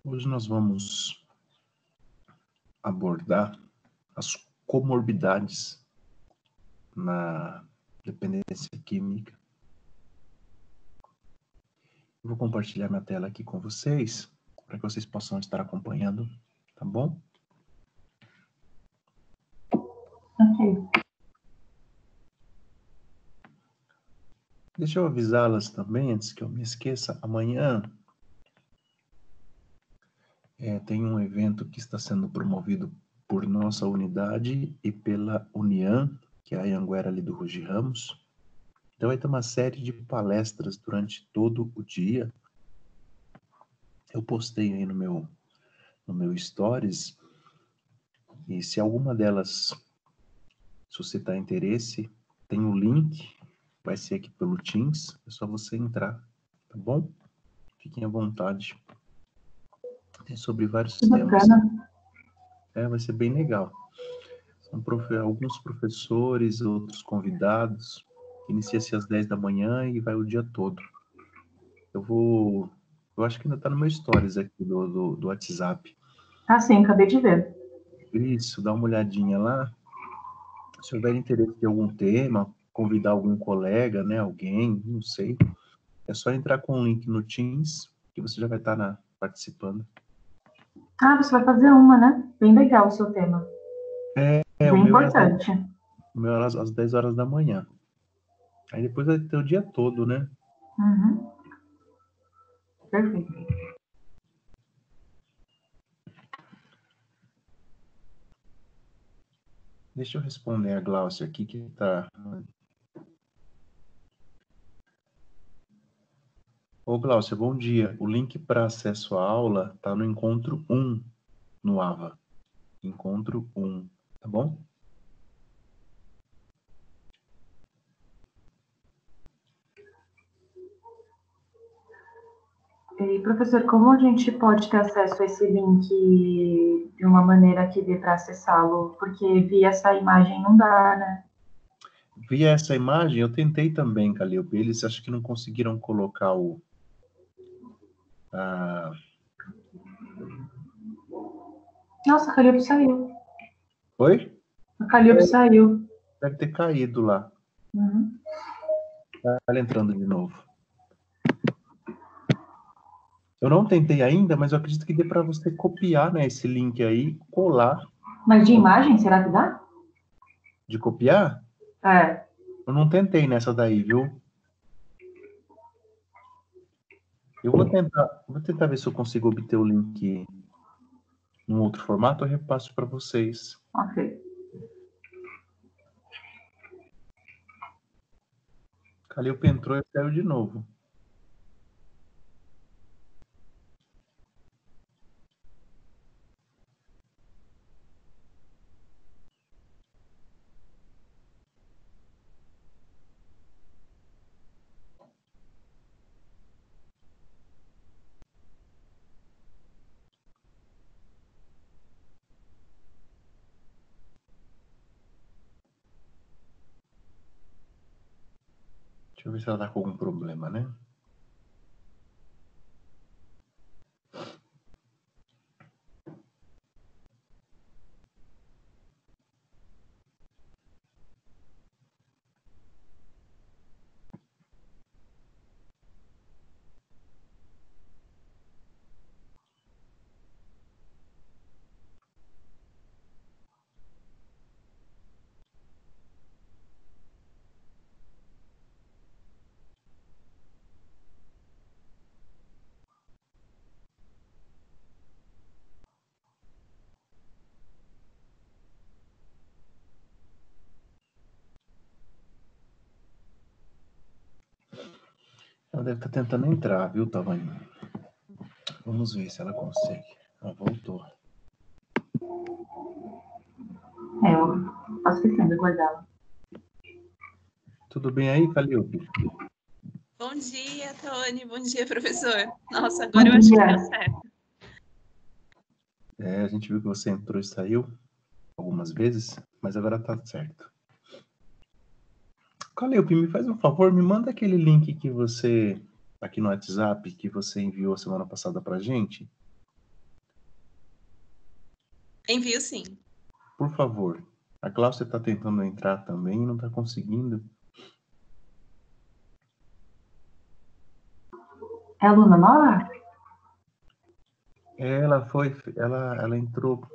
Hoje nós vamos abordar as comorbidades na dependência química. Eu vou compartilhar minha tela aqui com vocês, para que vocês possam estar acompanhando, tá bom? Ok. Deixa eu avisá-las também, antes que eu me esqueça, amanhã tem um evento que está sendo promovido por nossa unidade e pela Uniam, que é a Anhanguera ali do Rugi Ramos. Então vai ter uma série de palestras durante todo o dia. Eu postei aí no meu Stories, e se alguma delas suscitar interesse, tem um link, vai ser aqui pelo Teams, é só você entrar, tá bom? Fiquem à vontade. Tem sobre vários Que temas. bacana. Vai ser bem legal. São alguns professores, outros convidados. Inicia-se às 10 da manhã e vai o dia todo. Eu acho que ainda está no meu Stories aqui do WhatsApp. Ah, sim, acabei de ver. Isso, dá uma olhadinha lá. Se houver interesse em algum tema, convidar algum colega, né, alguém, não sei, é só entrar com o link no Teams, que você já vai estar participando. Ah, você vai fazer uma, né? Bem legal o seu tema. O Bem meu importante. o meu é às 10 horas da manhã. Aí depois vai ter o dia todo, né? Uhum. Perfeito. Deixa eu responder a Glaucia aqui, que tá... Ô, Glaucia, bom dia. O link para acesso à aula está no encontro 1 no AVA. Encontro 1, tá bom? E, professor, como a gente pode ter acesso a esse link de uma maneira que dê para acessá-lo? Porque via essa imagem não dá, né? Via essa imagem, eu tentei também, Calilpe. Eles acho que não conseguiram colocar Nossa, a Calliope saiu. Oi? A Calliope saiu. Deve ter caído lá. Uhum. Ela entrando de novo. Eu não tentei ainda, mas eu acredito que dê para você copiar, né, esse link aí, colar. Mas de imagem, será que dá? De copiar? É. Eu não tentei nessa daí, viu? Eu vou tentar ver se eu consigo obter o link num outro formato, eu repasso para vocês. Ok. Calilpe entrou e saiu de novo. Deixa eu ver se ela tá com algum problema, né? Ela deve estar tentando entrar, viu, Tavanho? Vamos ver se ela consegue. Ela voltou. Eu faço questão de aguardá-la. Tudo bem aí, Calilpe? Bom dia, Tony. Bom dia, professor. Nossa, Bom agora eu acho que dia. deu certo. A gente viu que você entrou e saiu algumas vezes, mas agora tá certo. Calilpe, me faz um favor, me manda aquele link que você, aqui no WhatsApp, que você enviou semana passada pra gente. Envio sim. Por favor. A Cláudia está tentando entrar também e não está conseguindo. É aluna nova? Ela entrou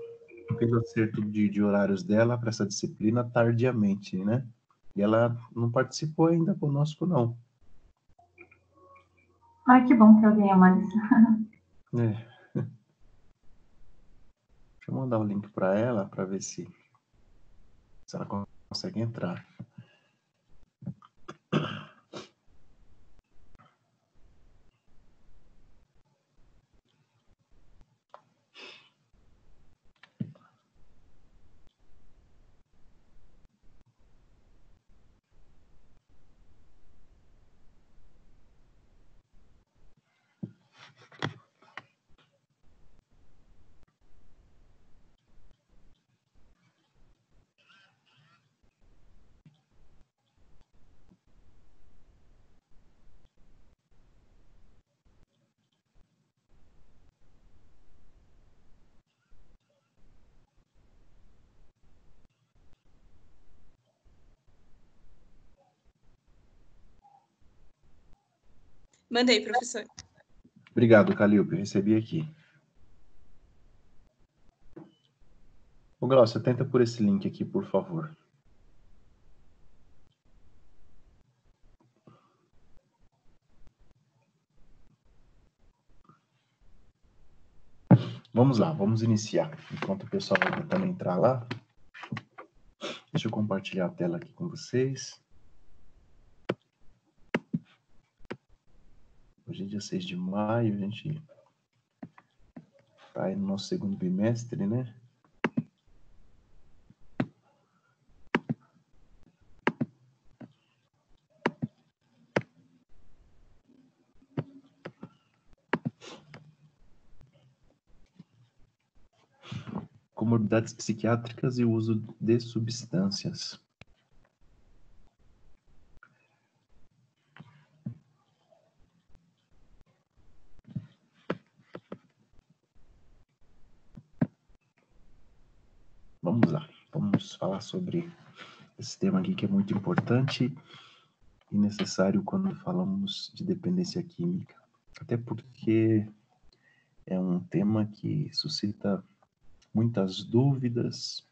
pelo acerto de horários dela para essa disciplina tardiamente, né? E ela não participou ainda conosco, não. Ai, que bom que alguém a mais. É. Deixa eu mandar o link para ela para ver se ela consegue entrar. Mandei, professor. Obrigado, Calilpe. Recebi aqui. Ô, Glaucia, tenta por esse link aqui, por favor. Vamos lá, vamos iniciar. Enquanto o pessoal vai tentando entrar lá, deixa eu compartilhar a tela aqui com vocês. Hoje é dia 6 de maio, a gente está aí no nosso segundo bimestre, né? Comorbidades psiquiátricas e o uso de substâncias. Vamos lá, vamos falar sobre esse tema aqui que é muito importante e necessário quando falamos de dependência química. Até porque é um tema que suscita muitas dúvidas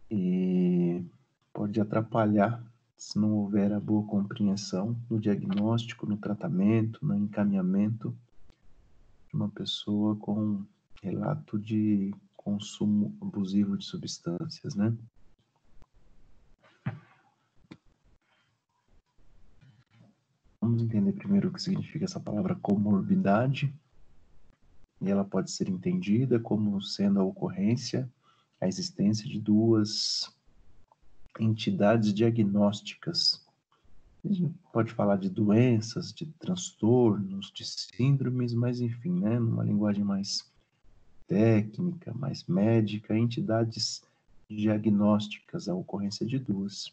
e pode atrapalhar se não houver a boa compreensão no diagnóstico, no tratamento, no encaminhamento de uma pessoa com relato de consumo abusivo de substâncias, né? Vamos entender primeiro o que significa essa palavra comorbidade, e ela pode ser entendida como sendo a ocorrência, a existência de duas entidades diagnósticas. A gente pode falar de doenças, de transtornos, de síndromes, mas enfim, né, numa linguagem mais técnica, mais médica, entidades diagnósticas, a ocorrência de duas.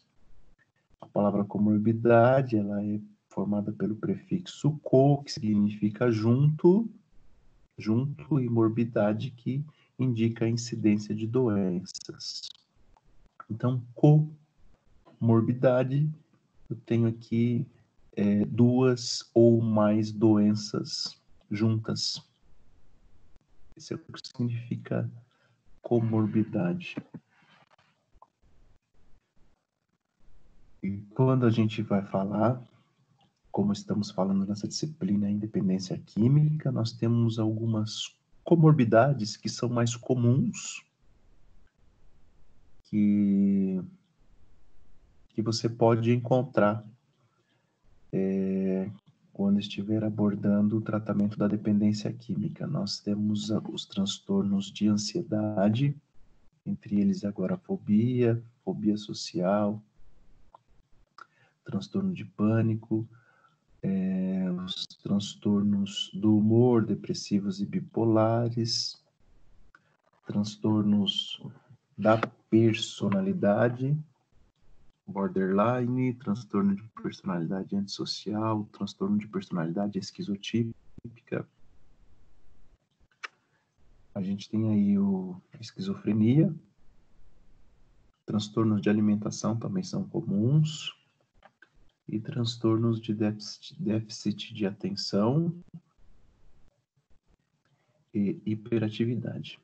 A palavra comorbidade, ela é formada pelo prefixo co, que significa junto, e morbidade, que indica a incidência de doenças. Então, comorbidade, eu tenho aqui duas ou mais doenças juntas. Isso é o que significa comorbidade. E quando a gente vai falar, como estamos falando nessa disciplina Independência Química, nós temos algumas comorbidades que são mais comuns, que você pode encontrar quando estiver abordando o tratamento da dependência química. Nós temos os transtornos de ansiedade, entre eles agorafobia, fobia social, transtorno de pânico, os transtornos do humor, depressivos e bipolares, transtornos da personalidade, borderline, transtorno de personalidade antissocial, transtorno de personalidade esquizotípica, A gente tem aí a esquizofrenia, transtornos de alimentação também são comuns, e transtornos de déficit de atenção e hiperatividade.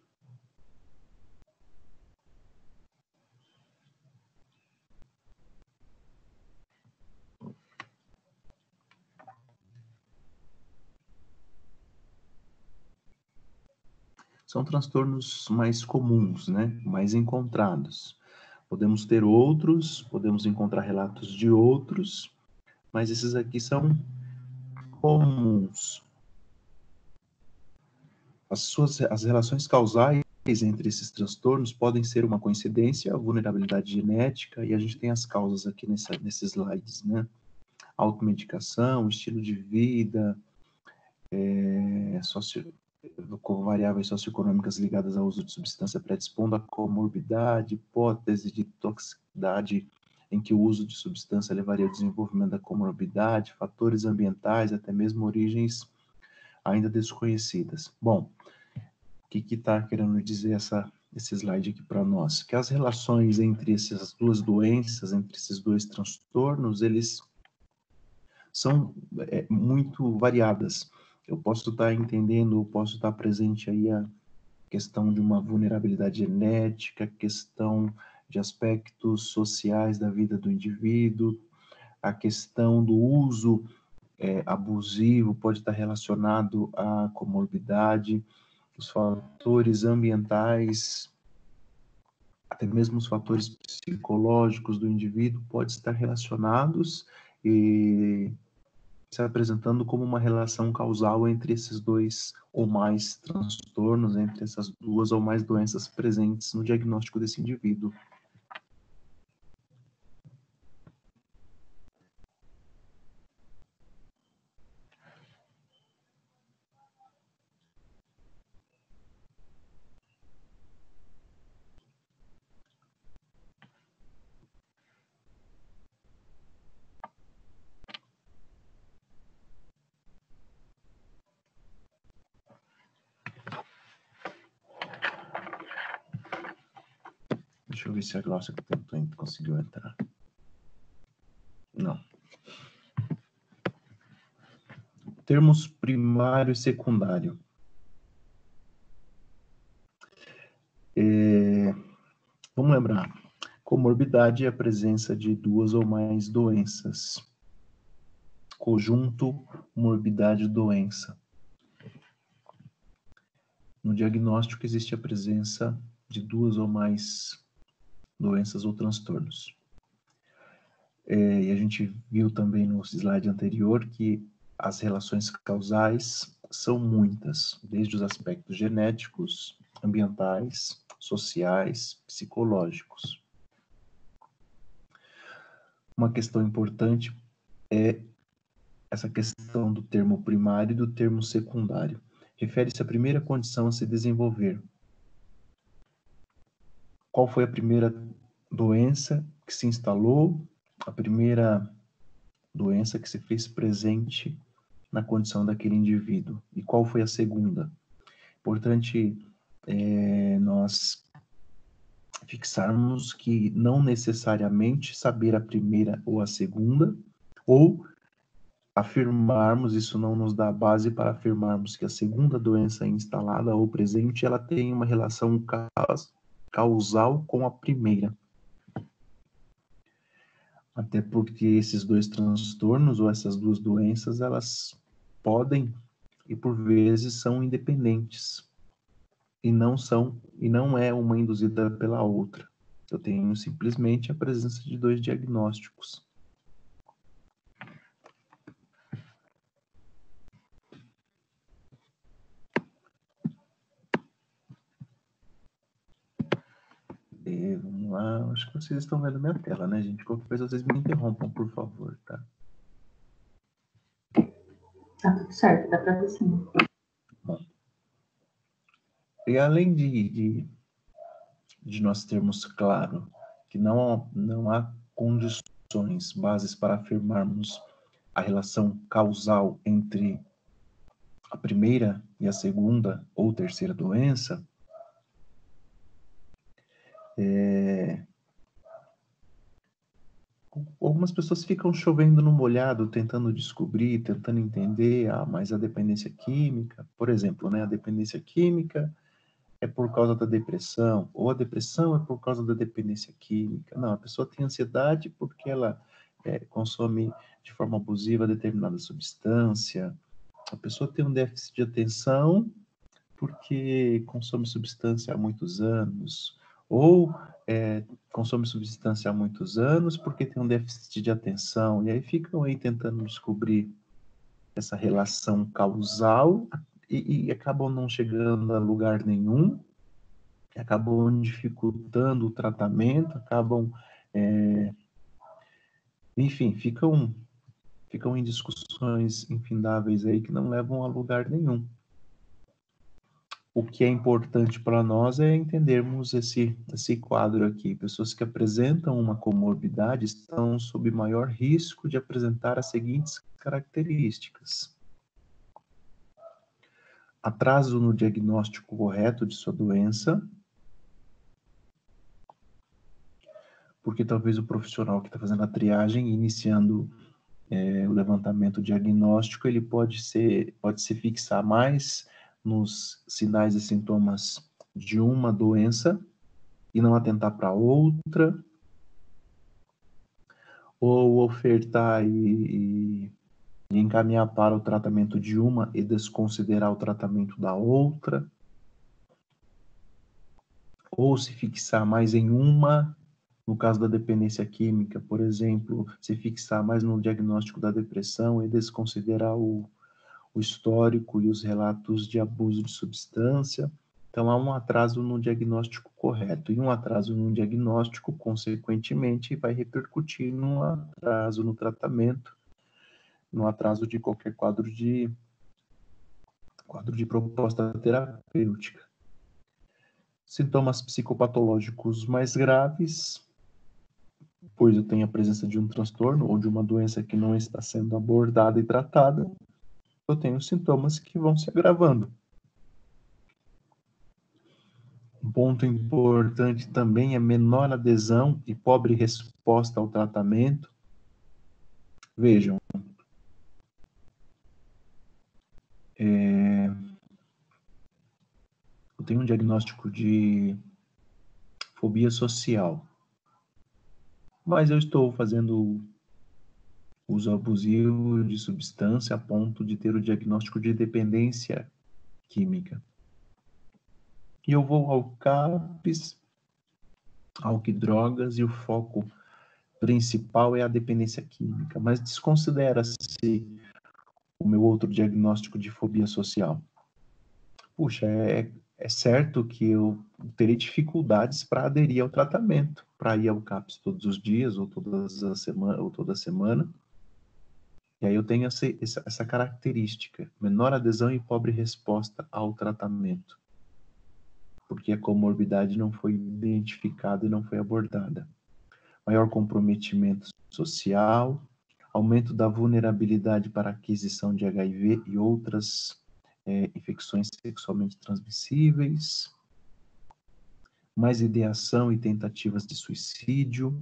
São transtornos mais comuns, né? Mais encontrados. Podemos ter outros, podemos encontrar relatos de outros, mas esses aqui são comuns. As relações causais entre esses transtornos podem ser uma coincidência, vulnerabilidade genética, e a gente tem as causas aqui nesses slides, né? Automedicação, estilo de vida, variáveis socioeconômicas ligadas ao uso de substância predispondo a comorbidade, hipótese de toxicidade em que o uso de substância levaria ao desenvolvimento da comorbidade, fatores ambientais, até mesmo origens ainda desconhecidas. Bom, o que está querendo dizer esse slide aqui para nós? Que as relações entre essas duas doenças, entre esses dois transtornos, eles são muito variadas. Eu posso estar entendendo, eu posso estar presente aí a questão de uma vulnerabilidade genética, questão de aspectos sociais da vida do indivíduo, a questão do uso abusivo pode estar relacionado à comorbidade, os fatores ambientais, até mesmo os fatores psicológicos do indivíduo podem estar relacionados e se apresentando como uma relação causal entre esses dois ou mais transtornos, entre essas duas ou mais doenças presentes no diagnóstico desse indivíduo. Deixa eu ver se a Glaucia conseguiu entrar. Não. Termos primário e secundário. Vamos lembrar. Comorbidade é a presença de duas ou mais doenças. Conjunto, morbidade, doença. No diagnóstico existe a presença de duas ou mais doenças ou transtornos. E a gente viu também no slide anterior que as relações causais são muitas, desde os aspectos genéticos, ambientais, sociais, psicológicos. Uma questão importante é essa questão do termo primário e do termo secundário. Refere-se à primeira condição a se desenvolver. Qual foi a primeira doença que se instalou, a primeira doença que se fez presente na condição daquele indivíduo? E qual foi a segunda? Importante nós fixarmos que não necessariamente saber a primeira ou a segunda, ou afirmarmos, isso não nos dá base para afirmarmos que a segunda doença instalada ou presente, ela tem uma relação causal com a primeira. Até porque esses dois transtornos ou essas duas doenças, elas podem e por vezes são independentes e não é uma induzida pela outra. Eu tenho simplesmente a presença de dois diagnósticos. Vamos lá, acho que vocês estão vendo minha tela, né, gente? Qualquer coisa vocês me interrompam, por favor, tá? Tá tudo certo, dá para ver sim. Bom. E além de nós termos claro que não há condições, bases para afirmarmos a relação causal entre a primeira e a segunda ou terceira doença, algumas pessoas ficam chovendo no molhado, tentando descobrir, tentando entender, mas a dependência química, por exemplo, né, a dependência química é por causa da depressão, ou a depressão é por causa da dependência química. Não, a pessoa tem ansiedade porque ela consome de forma abusiva determinada substância. A pessoa tem um déficit de atenção porque consome substância há muitos anos, ou consome substância há muitos anos porque tem um déficit de atenção, e aí ficam aí tentando descobrir essa relação causal e acabam não chegando a lugar nenhum, acabam dificultando o tratamento, enfim, ficam em discussões infindáveis aí que não levam a lugar nenhum. O que é importante para nós é entendermos esse quadro aqui. Pessoas que apresentam uma comorbidade estão sob maior risco de apresentar as seguintes características: atraso no diagnóstico correto de sua doença, porque talvez o profissional que está fazendo a triagem, iniciando o levantamento diagnóstico, ele pode se fixar mais nos sinais e sintomas de uma doença e não atentar para outra, ou ofertar e encaminhar para o tratamento de uma e desconsiderar o tratamento da outra, ou se fixar mais em uma, no caso da dependência química, por exemplo, se fixar mais no diagnóstico da depressão e desconsiderar o histórico e os relatos de abuso de substância. Então, há um atraso no diagnóstico correto. E um atraso no diagnóstico, consequentemente, vai repercutir num atraso no tratamento, no atraso de qualquer quadro de proposta terapêutica. Sintomas psicopatológicos mais graves, pois eu tenho a presença de um transtorno ou de uma doença que não está sendo abordada e tratada, eu tenho sintomas que vão se agravando. Um ponto importante também é menor adesão e pobre resposta ao tratamento. Vejam, eu tenho um diagnóstico de fobia social, mas eu estou fazendo uso abusivo de substância a ponto de ter o diagnóstico de dependência química. E eu vou ao CAPS, ao que drogas, e o foco principal é a dependência química, mas desconsidera-se o meu outro diagnóstico de fobia social. Puxa, é certo que eu terei dificuldades para aderir ao tratamento, para ir ao CAPS todos os dias, ou toda semana. E aí eu tenho essa característica, menor adesão e pobre resposta ao tratamento, porque a comorbidade não foi identificada e não foi abordada. Maior comprometimento social, aumento da vulnerabilidade para a aquisição de HIV e outras infecções sexualmente transmissíveis, mais ideação e tentativas de suicídio,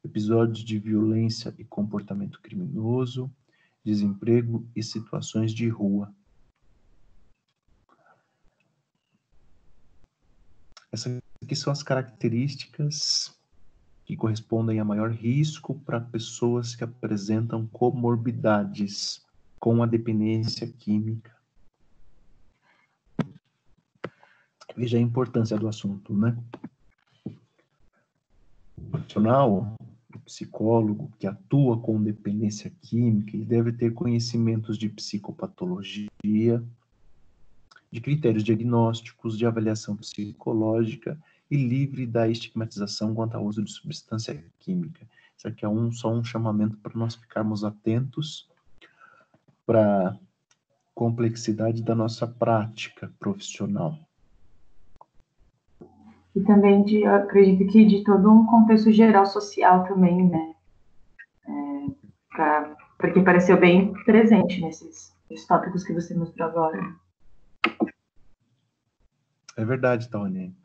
episódios de violência e comportamento criminoso, desemprego e situações de rua. Essas aqui são as características que correspondem a maior risco para pessoas que apresentam comorbidades com a dependência química. Veja a importância do assunto, né? O profissional, o psicólogo que atua com dependência química, ele deve ter conhecimentos de psicopatologia, de critérios diagnósticos, de avaliação psicológica e livre da estigmatização quanto ao uso de substância química. Isso aqui é só um chamamento para nós ficarmos atentos para a complexidade da nossa prática profissional. E também, eu acredito que de todo um contexto geral social também, né? Porque pareceu bem presente nesses os tópicos que você mostrou agora. É verdade, Tawane.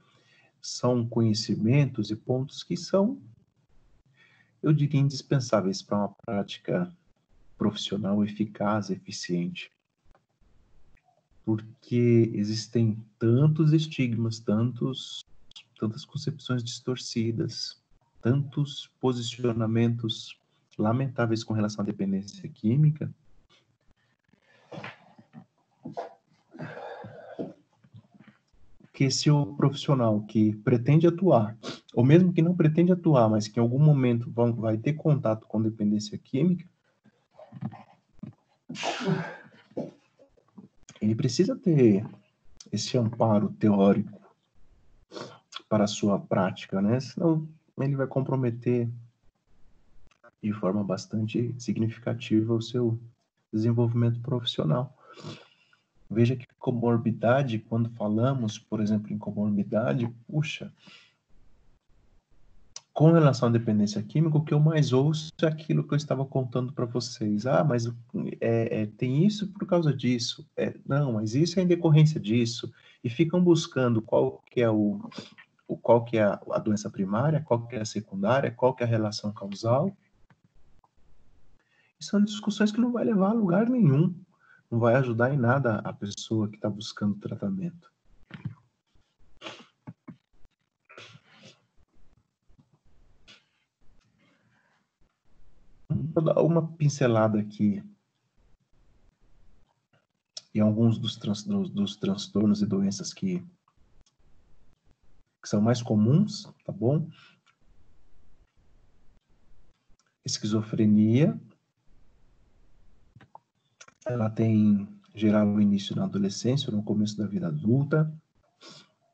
São conhecimentos e pontos que são, eu diria, indispensáveis para uma prática profissional eficaz, eficiente. Porque existem tantos estigmas, tantas concepções distorcidas, tantos posicionamentos lamentáveis com relação à dependência química, que se o profissional que pretende atuar, ou mesmo que não pretende atuar, mas que em algum momento vai ter contato com dependência química, ele precisa ter esse amparo teórico para a sua prática, né? Senão ele vai comprometer de forma bastante significativa o seu desenvolvimento profissional. Veja que comorbidade, quando falamos, por exemplo, em comorbidade, puxa, com relação à dependência química, o que eu mais ouço é aquilo que eu estava contando para vocês. Ah, mas tem isso por causa disso. Não, mas isso é em decorrência disso. E ficam buscando qual que é qual que é a doença primária, qual que é a secundária, qual que é a relação causal. E são discussões que não vai levar a lugar nenhum. Não vai ajudar em nada a pessoa que está buscando tratamento. Vou dar uma pincelada aqui em alguns dos transtornos e doenças que são mais comuns, tá bom? Esquizofrenia, ela tem geral o início na adolescência ou no começo da vida adulta,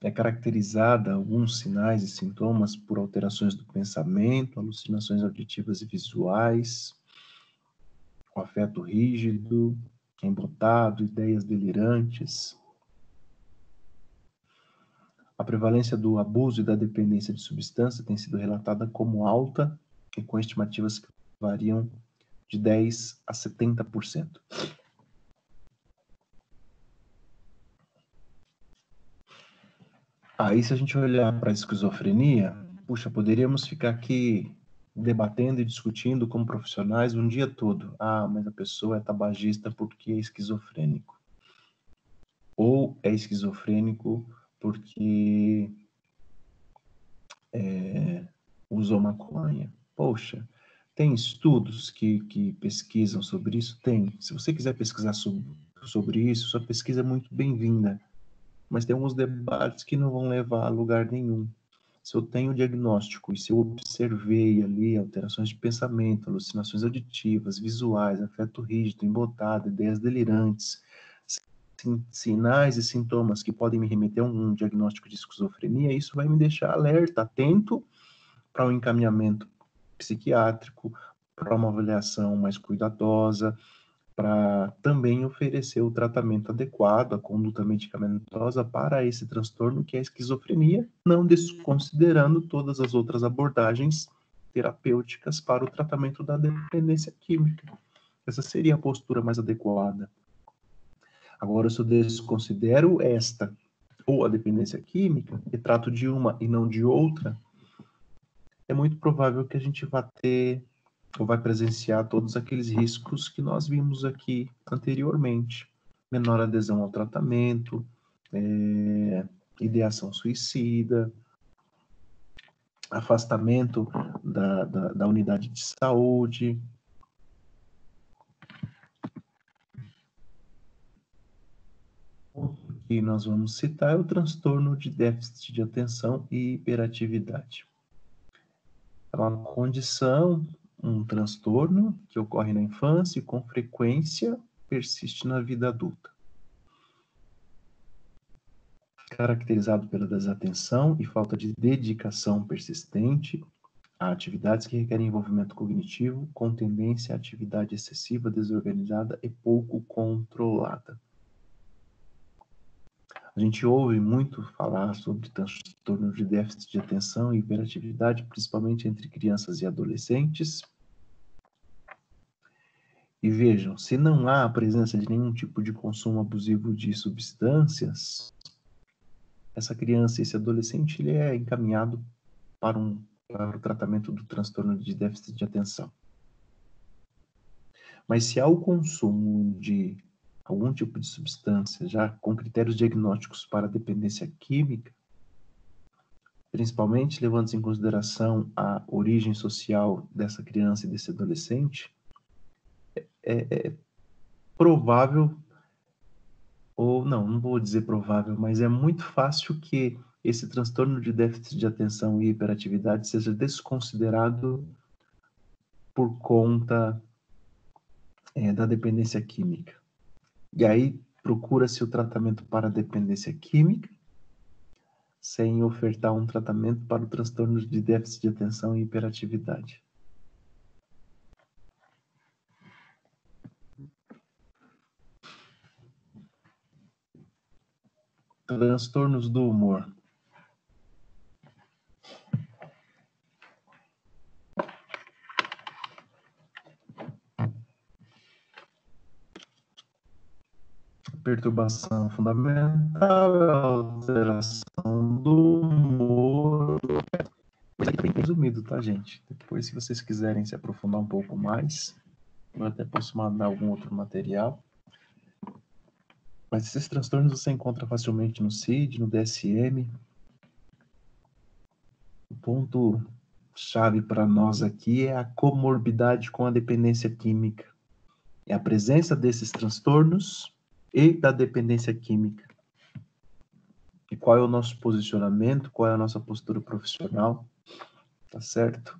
é caracterizada alguns sinais e sintomas por alterações do pensamento, alucinações auditivas e visuais, o afeto rígido, embotado, ideias delirantes. A prevalência do abuso e da dependência de substância tem sido relatada como alta e com estimativas que variam de 10% a 70%. Aí, se a gente olhar para a esquizofrenia, puxa, poderíamos ficar aqui debatendo e discutindo como profissionais um dia todo. Ah, mas a pessoa é tabagista porque é esquizofrênico. Ou é esquizofrênico porque usou maconha. Poxa, tem estudos que pesquisam sobre isso? Tem. Se você quiser pesquisar sobre isso, sua pesquisa é muito bem-vinda. Mas tem alguns debates que não vão levar a lugar nenhum. Se eu tenho o diagnóstico e se eu observei ali alterações de pensamento, alucinações auditivas, visuais, afeto rígido, embotado, ideias delirantes, sinais e sintomas que podem me remeter a um diagnóstico de esquizofrenia, isso vai me deixar alerta, atento para um encaminhamento psiquiátrico, para uma avaliação mais cuidadosa, para também oferecer o tratamento adequado, a conduta medicamentosa para esse transtorno que é a esquizofrenia, não desconsiderando todas as outras abordagens terapêuticas para o tratamento da dependência química. Essa seria a postura mais adequada. Agora, se eu desconsidero esta ou a dependência química e trato de uma e não de outra, é muito provável que a gente vá ter ou vai presenciar todos aqueles riscos que nós vimos aqui anteriormente. Menor adesão ao tratamento, ideação suicida, afastamento da unidade de saúde. O que nós vamos citar é o transtorno de déficit de atenção e hiperatividade. É uma condição, um transtorno que ocorre na infância e com frequência persiste na vida adulta. Caracterizado pela desatenção e falta de dedicação persistente a atividades que requerem envolvimento cognitivo, com tendência à atividade excessiva, desorganizada e pouco controlada. A gente ouve muito falar sobre transtorno de déficit de atenção e hiperatividade, principalmente entre crianças e adolescentes. E vejam, se não há a presença de nenhum tipo de consumo abusivo de substâncias, essa criança, esse adolescente, ele é encaminhado para o tratamento do transtorno de déficit de atenção. Mas se há o consumo de algum tipo de substância, já com critérios diagnósticos para dependência química, principalmente levando-se em consideração a origem social dessa criança e desse adolescente, é provável, ou não vou dizer provável, mas é muito fácil que esse transtorno de déficit de atenção e hiperatividade seja desconsiderado por conta da dependência química. E aí procura-se o tratamento para a dependência química, sem ofertar um tratamento para o transtorno de déficit de atenção e hiperatividade. Transtornos do humor. Perturbação fundamental, alteração do humor. Mas aqui tá bem resumido, tá, gente? Depois, se vocês quiserem se aprofundar um pouco mais, eu até posso mandar algum outro material. Mas esses transtornos você encontra facilmente no CID, no DSM. O ponto chave para nós aqui é a comorbidade com a dependência química. É a presença desses transtornos e da dependência química. E qual é o nosso posicionamento, qual é a nossa postura profissional, tá certo?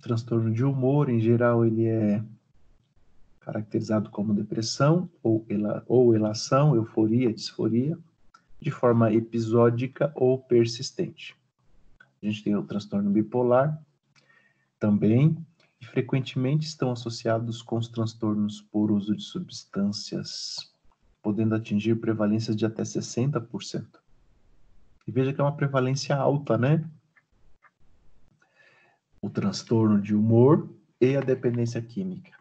Transtorno de humor, em geral, ele é caracterizado como depressão, ou elação, euforia, disforia, de forma episódica ou persistente. A gente tem o transtorno bipolar, também, e frequentemente estão associados com os transtornos por uso de substâncias, podendo atingir prevalências de até 60%. E veja que é uma prevalência alta, né? O transtorno de humor e a dependência química.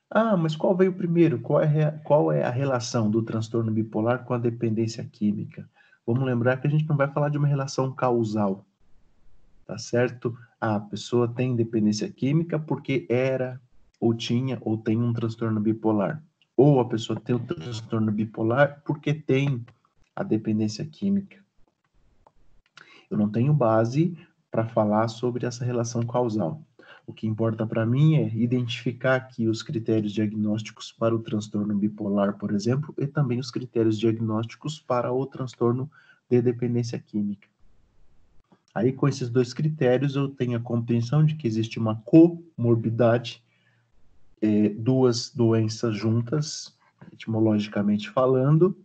Ah, mas qual veio primeiro? Qual é a relação do transtorno bipolar com a dependência química? Vamos lembrar que a gente não vai falar de uma relação causal, tá certo? A pessoa tem dependência química porque era, ou tinha, ou tem um transtorno bipolar. Ou a pessoa tem o transtorno bipolar porque tem a dependência química. Eu não tenho base para falar sobre essa relação causal. O que importa para mim é identificar aqui os critérios diagnósticos para o transtorno bipolar, por exemplo, e também os critérios diagnósticos para o transtorno de dependência química. Aí, com esses dois critérios, eu tenho a compreensão de que existe uma comorbidade, duas doenças juntas, etimologicamente falando,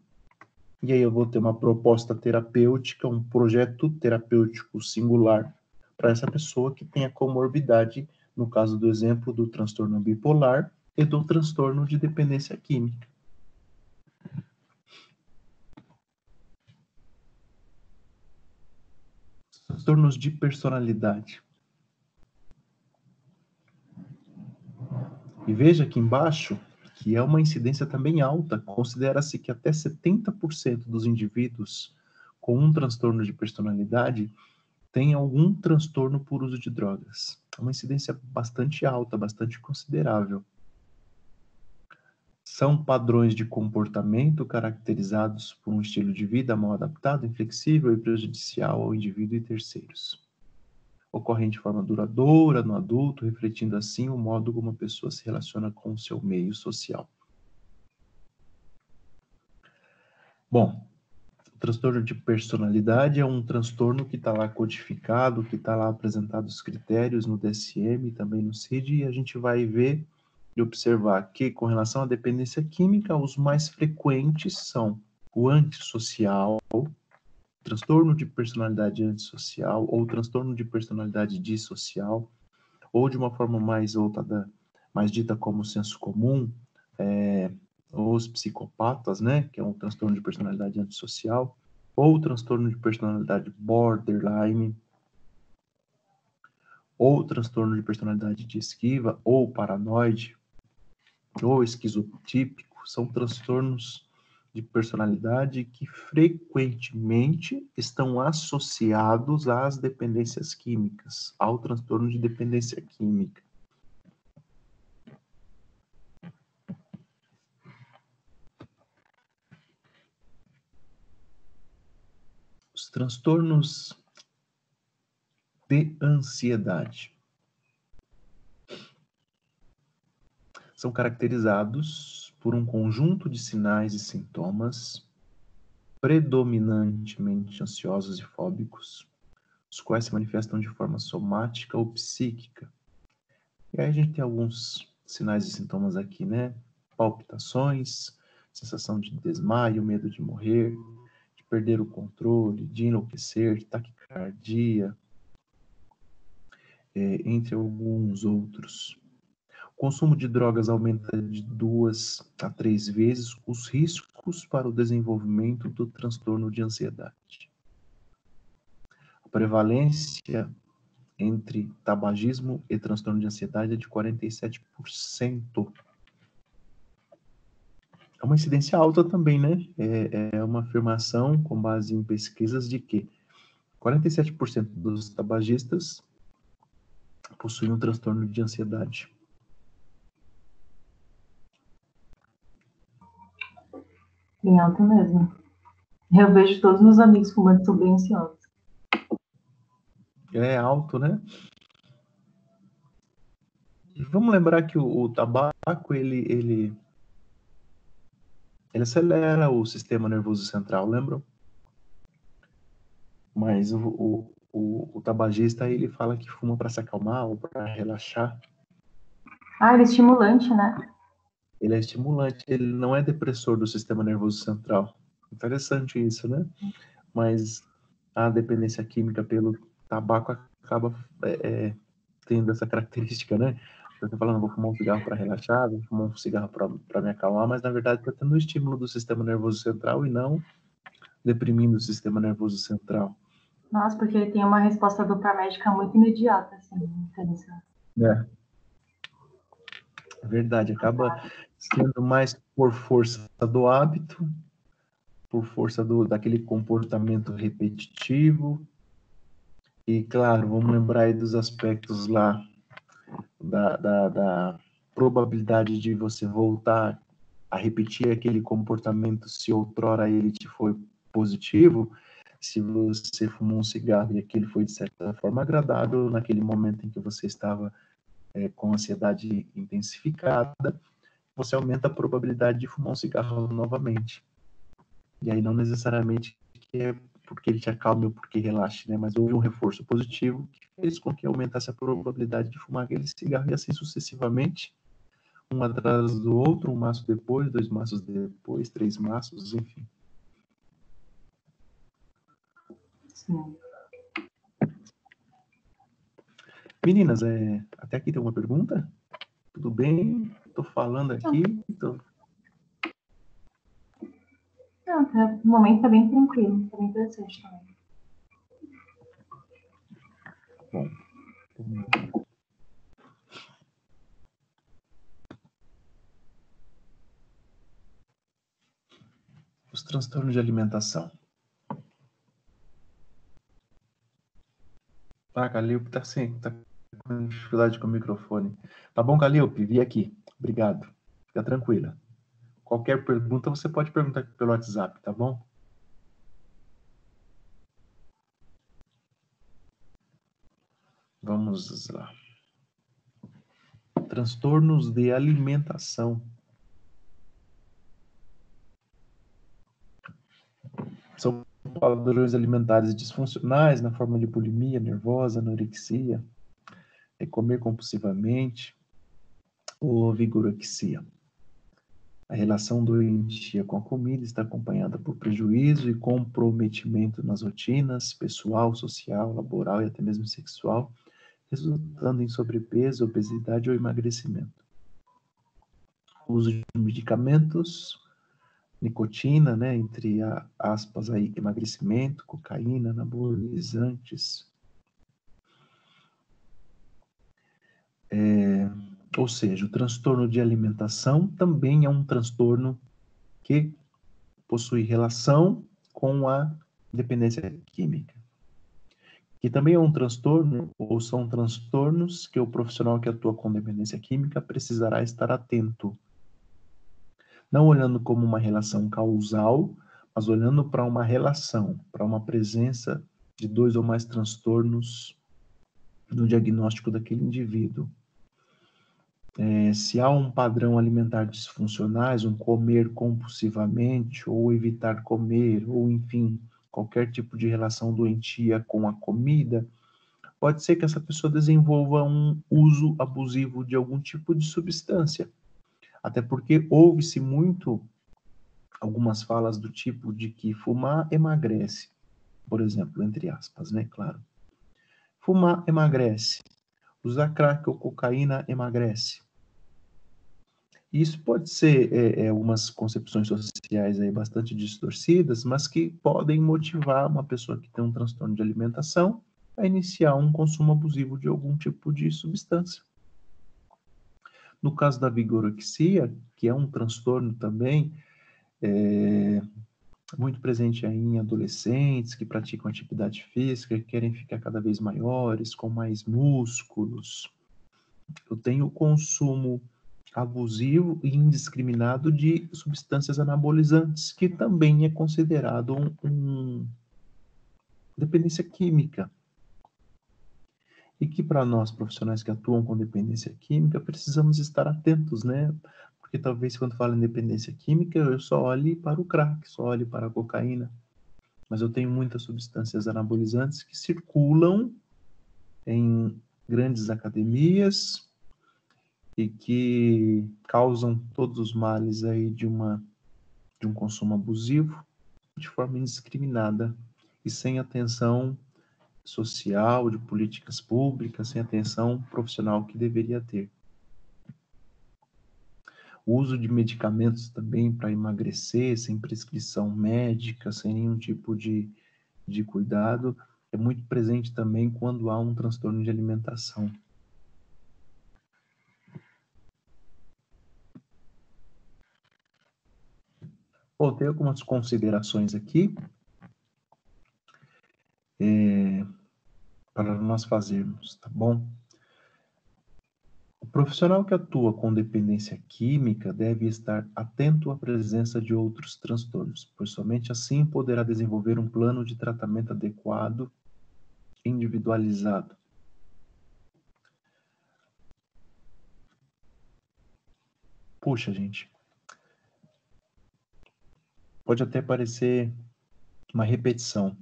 e aí eu vou ter uma proposta terapêutica, um projeto terapêutico singular para essa pessoa que tem a comorbidade, no caso do exemplo do transtorno bipolar e do transtorno de dependência química. Transtornos de personalidade. E veja aqui embaixo que é uma incidência também alta. Considera-se que até 70% dos indivíduos com um transtorno de personalidade têm algum transtorno por uso de drogas. É uma incidência bastante alta, bastante considerável. São padrões de comportamento caracterizados por um estilo de vida mal adaptado, inflexível e prejudicial ao indivíduo e terceiros. Ocorrem de forma duradoura no adulto, refletindo assim o modo como a pessoa se relaciona com o seu meio social. Bom, o transtorno de personalidade é um transtorno que está lá codificado, que está lá apresentado os critérios no DSM, também no CID, e a gente vai ver e observar que, com relação à dependência química, os mais frequentes são o antissocial, transtorno de personalidade antissocial ou transtorno de personalidade dissocial, ou de uma forma mais voltada, mais dita como senso comum, os psicopatas, né, que é um transtorno de personalidade antissocial, ou transtorno de personalidade borderline, ou transtorno de personalidade de esquiva, ou paranoide, ou esquizotípico, são transtornos de personalidade que frequentemente estão associados às dependências químicas, ao transtorno de dependência química. Os transtornos de ansiedade são caracterizados por um conjunto de sinais e sintomas predominantemente ansiosos e fóbicos, os quais se manifestam de forma somática ou psíquica. E aí a gente tem alguns sinais e sintomas aqui, né? Palpitações, sensação de desmaio, medo de morrer, de perder o controle, de enlouquecer, taquicardia, entre alguns outros. O consumo de drogas aumenta de 2 a 3 vezes os riscos para o desenvolvimento do transtorno de ansiedade. A prevalência entre tabagismo e transtorno de ansiedade é de 47%. É uma incidência alta também, né? É uma afirmação com base em pesquisas de que 47% dos tabagistas possuem um transtorno de ansiedade. Bem alto mesmo. Eu vejo todos meus amigos fumando, são bem ansiosos. É alto, né? E vamos lembrar que o tabaco, ele acelera o sistema nervoso central, lembram? Mas o tabagista, ele fala que fuma para se acalmar ou para relaxar. Ah, ele é estimulante, né? Ele é estimulante, ele não é depressor do sistema nervoso central. Interessante isso, né? Mas a dependência química pelo tabaco acaba tendo essa característica, né? Eu estou falando, vou fumar um cigarro para relaxar, vou fumar um cigarro para me acalmar, mas na verdade está tendo um estímulo do sistema nervoso central e não deprimindo o sistema nervoso central. Nossa, porque ele tem uma resposta dopamédica muito imediata, assim, intensa. É verdade, acaba sendo mais por força do hábito, por força daquele comportamento repetitivo. E, claro, vamos lembrar aí dos aspectos lá da probabilidade de você voltar a repetir aquele comportamento se outrora ele te foi positivo. Se você fumou um cigarro e aquele foi, de certa forma, agradável naquele momento em que você estava com ansiedade intensificada, você aumenta a probabilidade de fumar um cigarro novamente. E aí não necessariamente que é porque ele te acalme ou porque relaxe, né? Mas houve um reforço positivo que fez com que aumentasse a probabilidade de fumar aquele cigarro e assim sucessivamente, um atrás do outro, um maço depois, 2 maços depois, 3 maços, enfim. Sim. Meninas, até aqui tem uma pergunta? Tudo bem? Estou falando aqui. Não, o momento está bem tranquilo, está bem interessante também. Bom. Os transtornos de alimentação. Ah, Calilpe tá com dificuldade com o microfone. Tá bom, Calilpe? Vi aqui. Obrigado. Fica tranquila. Qualquer pergunta você pode perguntar pelo WhatsApp, tá bom? Vamos lá. Transtornos de alimentação. São padrões alimentares disfuncionais na forma de bulimia nervosa, anorexia, comer compulsivamente ou vigorexia. A relação doentia com a comida está acompanhada por prejuízo e comprometimento nas rotinas pessoal, social, laboral e até mesmo sexual, resultando em sobrepeso, obesidade ou emagrecimento. O uso de medicamentos, nicotina, né, entre aspas aí, emagrecimento, cocaína, anabolizantes. Ou seja, o transtorno de alimentação também é um transtorno que possui relação com a dependência química. Que também é um transtorno, ou são transtornos que o profissional que atua com dependência química precisará estar atento. Não olhando como uma relação causal, mas olhando para uma relação, para uma presença de 2 ou mais transtornos no diagnóstico daquele indivíduo. Se há um padrão alimentar disfuncionais, um comer compulsivamente, ou evitar comer, ou enfim, qualquer tipo de relação doentia com a comida, pode ser que essa pessoa desenvolva um uso abusivo de algum tipo de substância. Até porque ouve-se muito algumas falas do tipo de que fumar emagrece, por exemplo, entre aspas, né, claro. Fumar emagrece, usar crack ou cocaína emagrece. Isso pode ser algumas concepções sociais aí bastante distorcidas, mas que podem motivar uma pessoa que tem um transtorno de alimentação a iniciar um consumo abusivo de algum tipo de substância. No caso da vigorexia, que é um transtorno também muito presente aí em adolescentes que praticam atividade física, que querem ficar cada vez maiores, com mais músculos. Eu tenho o consumo abusivo e indiscriminado de substâncias anabolizantes, que também é considerado dependência química. E que para nós, profissionais que atuam com dependência química, precisamos estar atentos, né? Porque talvez quando falo em dependência química, eu só olhe para o crack, só olhe para a cocaína. Mas eu tenho muitas substâncias anabolizantes que circulam em grandes academias e que causam todos os males aí de um consumo abusivo de forma indiscriminada e sem atenção social, de políticas públicas, sem atenção profissional que deveria ter. O uso de medicamentos também para emagrecer, sem prescrição médica, sem nenhum tipo de cuidado, é muito presente também quando há um transtorno de alimentação. Bom, tem algumas considerações aqui para nós fazermos, tá bom? O profissional que atua com dependência química deve estar atento à presença de outros transtornos, pois somente assim poderá desenvolver um plano de tratamento adequado, individualizado. Puxa, gente, pode até parecer uma repetição,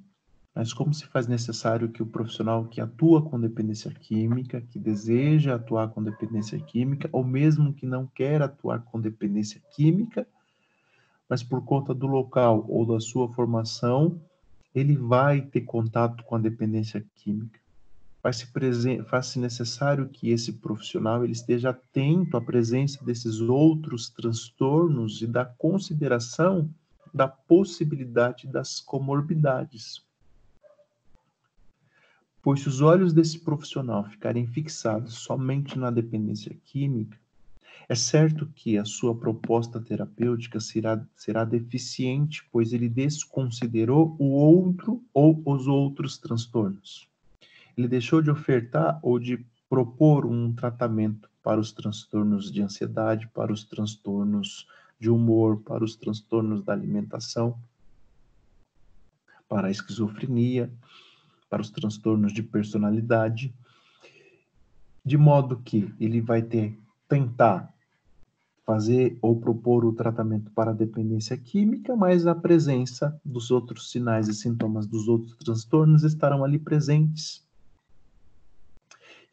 mas como se faz necessário que o profissional que atua com dependência química, que deseja atuar com dependência química, ou mesmo que não quer atuar com dependência química, mas por conta do local ou da sua formação, ele vai ter contato com a dependência química. Faz-se necessário que esse profissional ele esteja atento à presença desses outros transtornos e da consideração da possibilidade das comorbidades. Pois se os olhos desse profissional ficarem fixados somente na dependência química, é certo que a sua proposta terapêutica será deficiente, pois ele desconsiderou o outro ou os outros transtornos. Ele deixou de ofertar ou de propor um tratamento para os transtornos de ansiedade, para os transtornos de humor, para os transtornos da alimentação, para a esquizofrenia, para os transtornos de personalidade, de modo que ele vai tentar fazer ou propor o tratamento para a dependência química, mas a presença dos outros sinais e sintomas dos outros transtornos estarão ali presentes.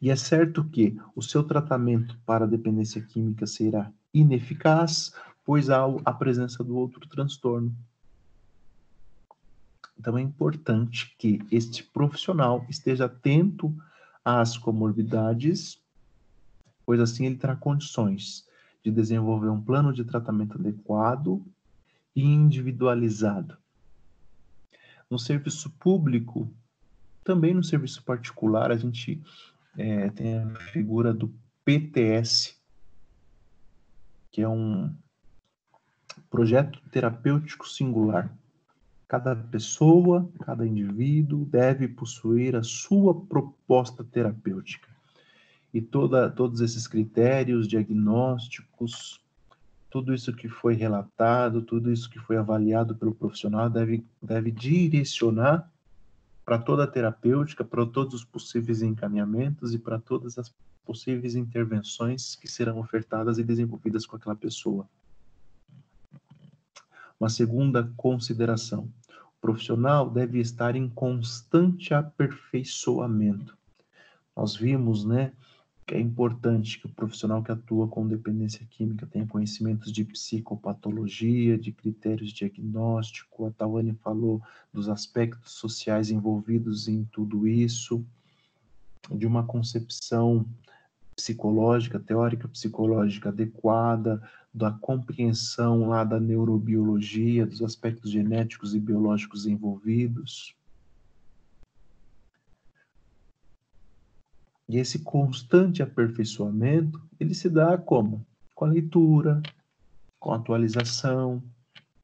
E é certo que o seu tratamento para a dependência química será ineficaz, pois há a presença do outro transtorno. Então é importante que este profissional esteja atento às comorbidades, pois assim ele terá condições de desenvolver um plano de tratamento adequado e individualizado. No serviço público, também no serviço particular, a gente tem a figura do PTS, que é um projeto terapêutico singular. Cada pessoa, cada indivíduo deve possuir a sua proposta terapêutica. E todos esses critérios diagnósticos, tudo isso que foi relatado, tudo isso que foi avaliado pelo profissional deve direcionar para toda a terapêutica, para todos os possíveis encaminhamentos e para todas as possíveis intervenções que serão ofertadas e desenvolvidas com aquela pessoa. Uma segunda consideração: o profissional deve estar em constante aperfeiçoamento. Nós vimos, que é importante que o profissional que atua com dependência química tenha conhecimentos de psicopatologia, de critérios de diagnóstico. A Tawane falou dos aspectos sociais envolvidos em tudo isso, de uma concepção psicológica, teórica psicológica adequada, da compreensão lá da neurobiologia, dos aspectos genéticos e biológicos envolvidos. E esse constante aperfeiçoamento, ele se dá como? Com a leitura, com a atualização,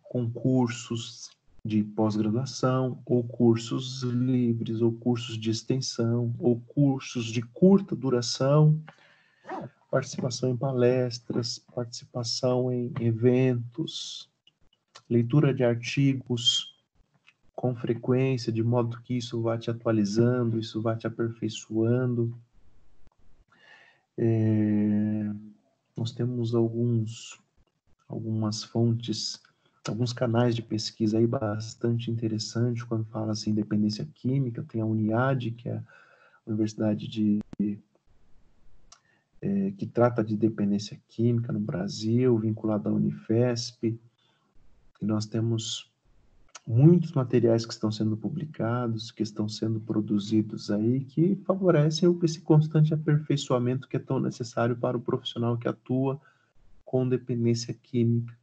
com cursos de pós-graduação, ou cursos livres, ou cursos de extensão, ou cursos de curta duração, participação em palestras, participação em eventos, leitura de artigos com frequência, de modo que isso vá te atualizando, isso vá te aperfeiçoando. Nós temos algumas fontes, alguns canais de pesquisa aí bastante interessantes quando fala assim dependência química. Tem a Uniad, que é a Universidade que trata de dependência química no Brasil, vinculada à Unifesp. E nós temos muitos materiais que estão sendo publicados, que estão sendo produzidos aí, que favorecem esse constante aperfeiçoamento que é tão necessário para o profissional que atua com dependência química.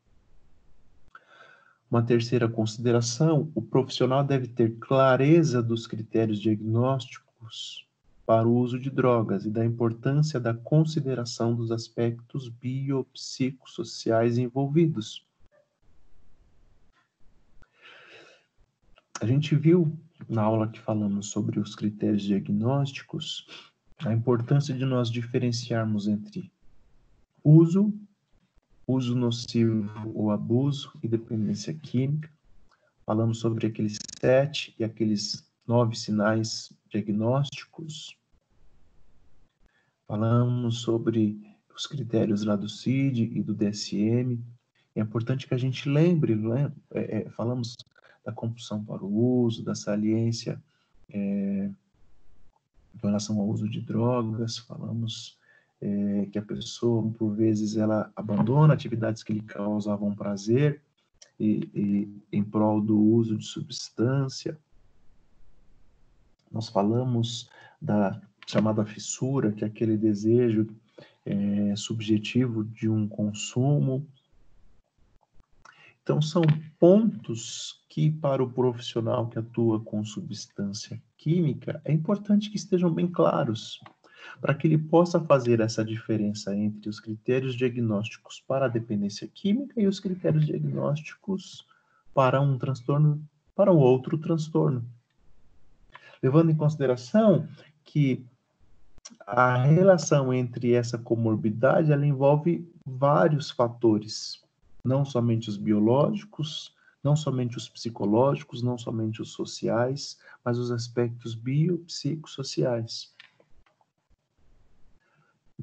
Uma terceira consideração: o profissional deve ter clareza dos critérios diagnósticos para o uso de drogas e da importância da consideração dos aspectos biopsicossociais envolvidos. A gente viu na aula que falamos sobre os critérios diagnósticos a importância de nós diferenciarmos entre uso nocivo ou abuso e dependência química. Falamos sobre aqueles 7 e aqueles 9 sinais diagnósticos. Falamos sobre os critérios lá do CID e do DSM. É importante que a gente lembre, falamos da compulsão para o uso, da saliência em relação ao uso de drogas. Falamos que a pessoa, por vezes, ela abandona atividades que lhe causavam prazer e em prol do uso de substância. Nós falamos da chamada fissura, que é aquele desejo subjetivo de um consumo. Então, são pontos que, para o profissional que atua com substância química, é importante que estejam bem claros, para que ele possa fazer essa diferença entre os critérios diagnósticos para a dependência química e os critérios diagnósticos para um transtorno, para um outro transtorno. Levando em consideração que a relação entre essa comorbidade, ela envolve vários fatores, não somente os biológicos, não somente os psicológicos, não somente os sociais, mas os aspectos biopsicossociais.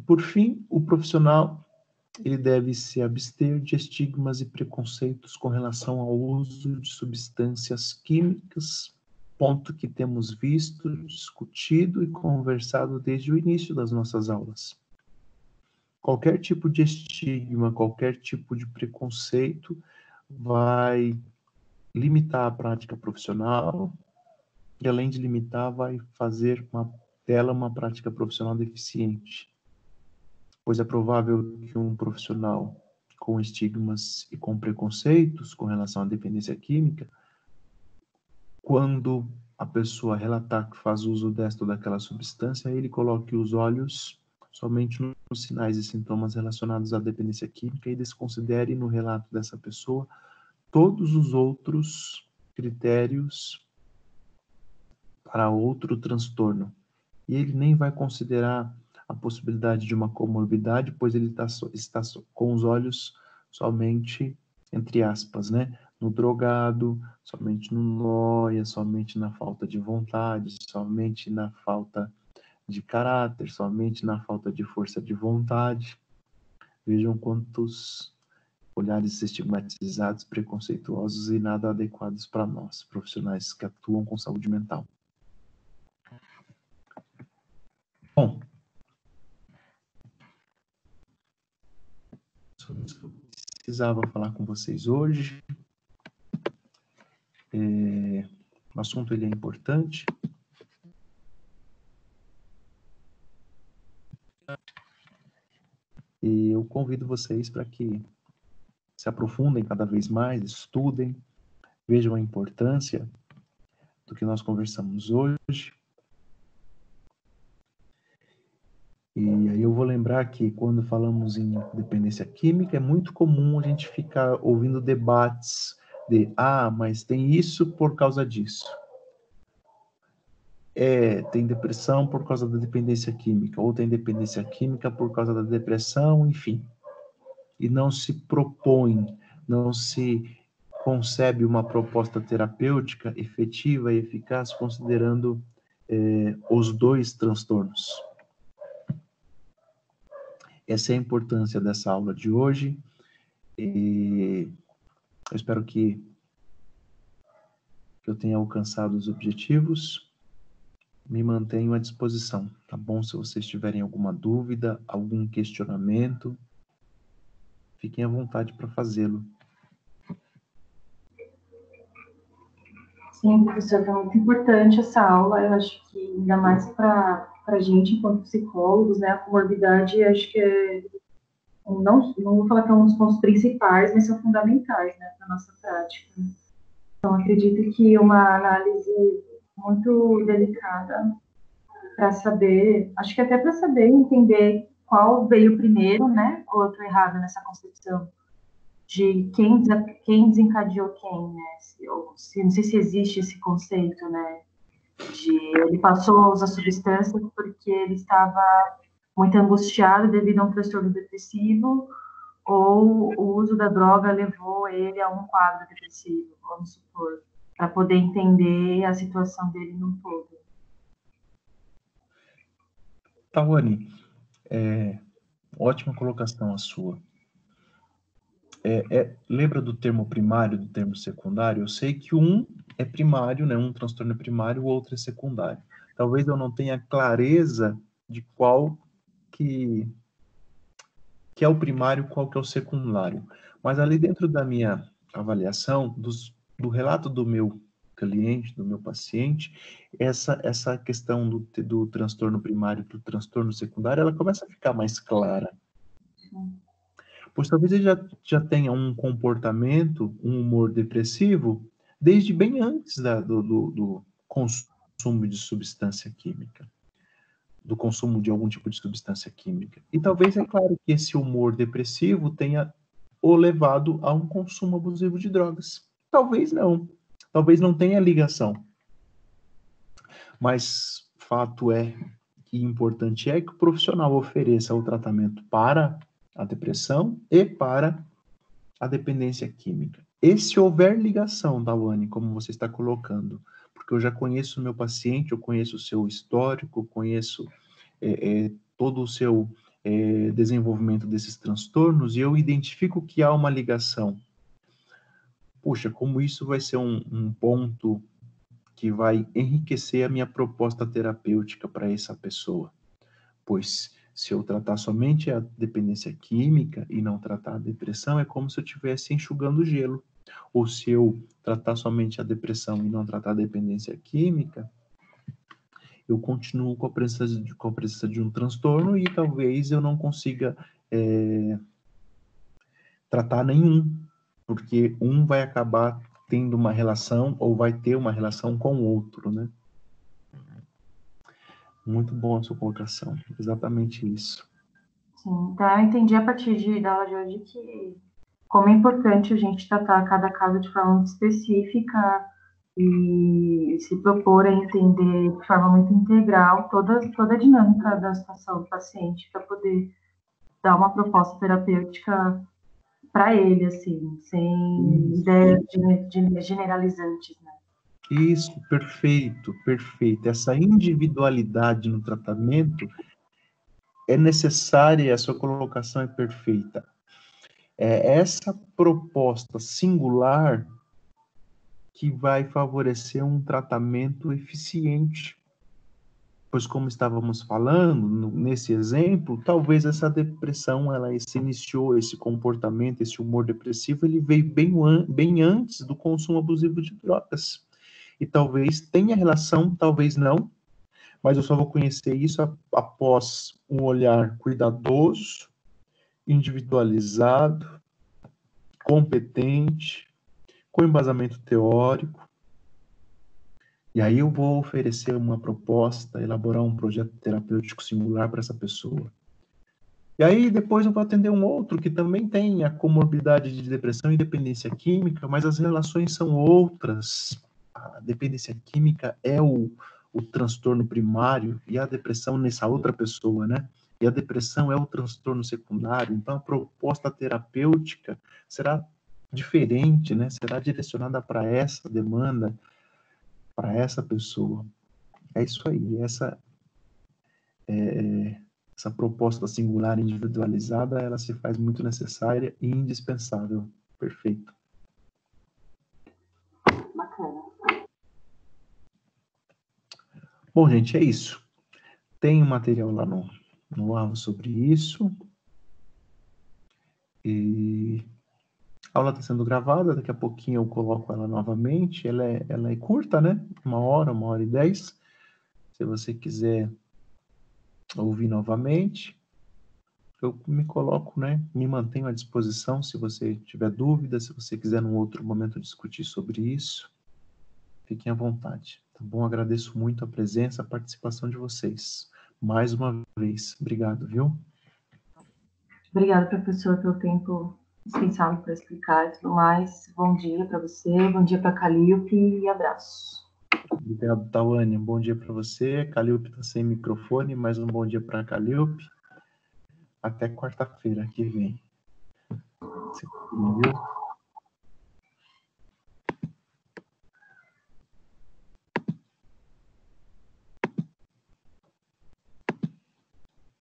Por fim, o profissional ele deve se abster de estigmas e preconceitos com relação ao uso de substâncias químicas, ponto que temos visto, discutido e conversado desde o início das nossas aulas. Qualquer tipo de estigma, qualquer tipo de preconceito vai limitar a prática profissional e, além de limitar, vai fazer dela uma prática profissional deficiente. Pois é provável que um profissional com estigmas e com preconceitos com relação à dependência química, quando a pessoa relatar que faz uso desta ou daquela substância, ele coloque os olhos somente nos sinais e sintomas relacionados à dependência química e desconsidere no relato dessa pessoa todos os outros critérios para outro transtorno. E ele nem vai considerar a possibilidade de uma comorbidade, pois ele está com os olhos somente, entre aspas, né? No drogado, somente no nóia, somente na falta de vontade, somente na falta de caráter, somente na falta de força de vontade. Vejam quantos olhares estigmatizados, preconceituosos e nada adequados para nós, profissionais que atuam com saúde mental. Bom, sobre isso que eu precisava falar com vocês hoje. O assunto ele é importante. E eu convido vocês para que se aprofundem cada vez mais, estudem, vejam a importância do que nós conversamos hoje. E aí eu vou lembrar que quando falamos em dependência química, é muito comum a gente ficar ouvindo debates de, mas tem isso por causa disso. Tem depressão por causa da dependência química, ou tem dependência química por causa da depressão, enfim. E não se propõe, não se concebe uma proposta terapêutica efetiva e eficaz considerando os dois transtornos. Essa é a importância dessa aula de hoje. E eu espero que eu tenha alcançado os objetivos. Me mantenho à disposição, tá bom? Se vocês tiverem alguma dúvida, algum questionamento, fiquem à vontade para fazê-lo. Sim, professor, foi muito importante essa aula. Eu acho que ainda mais para a gente, enquanto psicólogos, né, a comorbidade, acho que não vou falar que é um dos pontos principais, mas são fundamentais, né, para a nossa prática. Então, acredito que uma análise muito delicada para saber, acho que até para saber entender qual veio primeiro, né, ou eu estou errada nessa concepção de quem desencadeou quem, né, não sei se existe esse conceito, né, de ele passou a usar substância porque ele estava muito angustiado devido a um transtorno depressivo, ou o uso da droga levou ele a um quadro depressivo, vamos supor, para poder entender a situação dele no todo. Tawane, ótima colocação a sua. Lembra do termo primário, do termo secundário? Eu sei que um é primário, né? Um transtorno é primário, o outro é secundário. Talvez eu não tenha clareza de qual que é o primário, qual que é o secundário. Mas ali dentro da minha avaliação, do relato do meu cliente, do meu paciente, essa questão do transtorno primário para o transtorno secundário, ela começa a ficar mais clara. Pois talvez ele já tenha um comportamento, um humor depressivo, desde bem antes do consumo de substância química, do consumo de algum tipo de substância química. E talvez, é claro, que esse humor depressivo tenha o levado a um consumo abusivo de drogas. Talvez não tenha ligação. Mas fato é que importante é que o profissional ofereça o tratamento para a depressão e para a dependência química. E se houver ligação, Tawane, como você está colocando, porque eu já conheço o meu paciente, eu conheço o seu histórico, conheço todo o seu desenvolvimento desses transtornos, e eu identifico que há uma ligação. Puxa, como isso vai ser um ponto que vai enriquecer a minha proposta terapêutica para essa pessoa. Pois se eu tratar somente a dependência química e não tratar a depressão, é como se eu estivesse enxugando gelo. Ou se eu tratar somente a depressão e não tratar a dependência química, eu continuo com a presença de um transtorno e talvez eu não consiga tratar nenhum, porque um vai acabar tendo uma relação ou vai ter uma relação com o outro, né? Muito bom a sua colocação. Exatamente isso. Sim, então eu entendi a partir da aula de hoje que como é importante a gente tratar cada caso de forma muito específica e se propor a entender de forma muito integral toda a dinâmica da situação do paciente para poder dar uma proposta terapêutica para ele, assim, sem ideias generalizantes, né? Isso, perfeito, perfeito. Essa individualidade no tratamento é necessária, a sua colocação é perfeita. Essa proposta singular que vai favorecer um tratamento eficiente. Pois como estávamos falando, nesse exemplo, talvez essa depressão, ela se iniciou, esse comportamento, esse humor depressivo, ele veio bem antes do consumo abusivo de drogas. E talvez tenha relação, talvez não, mas eu só vou conhecer isso após um olhar cuidadoso, individualizado, competente, com embasamento teórico. E aí eu vou oferecer uma proposta, elaborar um projeto terapêutico singular para essa pessoa. E aí depois eu vou atender um outro que também tem a comorbidade de depressão e dependência química, mas as relações são outras. A dependência química é o transtorno primário e a depressão nessa outra pessoa, né? E a depressão é o transtorno secundário. Então a proposta terapêutica será diferente, né? Será direcionada para essa demanda, para essa pessoa. É isso aí, essa proposta singular individualizada, ela se faz muito necessária e indispensável. Perfeito. Bacana. Bom, gente, é isso. Tem um material lá no AVA sobre isso. E a aula está sendo gravada, daqui a pouquinho eu coloco ela novamente. Ela é curta, né? 1h, 1h10. Se você quiser ouvir novamente, eu me coloco, né? Me mantenho à disposição se você tiver dúvida, se você quiser num outro momento discutir sobre isso, fiquem à vontade, tá bom? Agradeço muito a presença, a participação de vocês. Mais uma vez, obrigado, viu? Obrigada, professor, pelo tempo dispensável para explicar e tudo mais. Bom dia para você, bom dia para a Calilpe e abraço. Obrigado, Tawane. Um bom dia para você. Calilpe está sem microfone, mais um bom dia para a Calilpe. Até quarta-feira que vem. Viu?